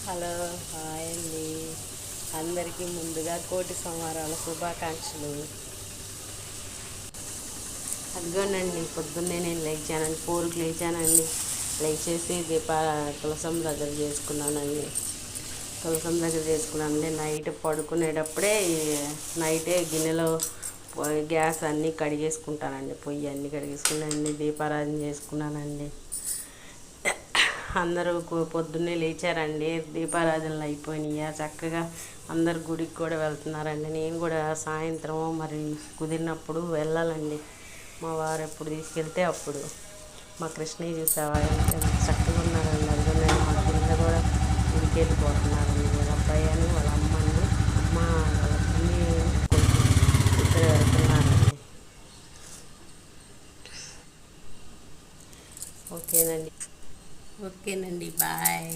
Hello, hi అండి. అందరికీ ముందుగా కోటి సంవారాల శుభాకాంక్షలు. అదిగోనండి, పొద్దున్నే నేను లేచానండి, 4కి లేచానండి. లేచేసి తులసం దగ్గర చేసుకున్నానండి. తులసం దగ్గర చేసుకున్నానండి. నైట్ పడుకునేటప్పుడే నైటే గిన్నెలో గ్యాస్ అన్నీ కడిగేసుకుంటానండి. పొయ్యి అన్నీ కడిగేసుకున్నానండి. దీపారాధన చేసుకున్నానండి. అందరూ పొద్దున్నే లేచారండి. దీపారాధనలు అయిపోయినాయి. చక్కగా అందరు గుడికి కూడా వెళ్తున్నారండి. నేను కూడా సాయంత్రం మరి కుదిరినప్పుడు వెళ్ళాలండి. మా వారు ఎప్పుడు తీసుకెళ్తే అప్పుడు. మా కృష్ణయ్య చూసావా ఎంత చక్కగా ఉన్నారండి. అందుకని మా కింద కూడా గుడికి వెళ్ళిపోతున్నారండి. వాళ్ళ అబ్బాయి అని వాళ్ళ అమ్మని అమ్మ వాళ్ళ పిన్ని ఇద్దరు వెళ్తున్నారండి. ఓకేనండి. ఓకేనండి, బాయ్.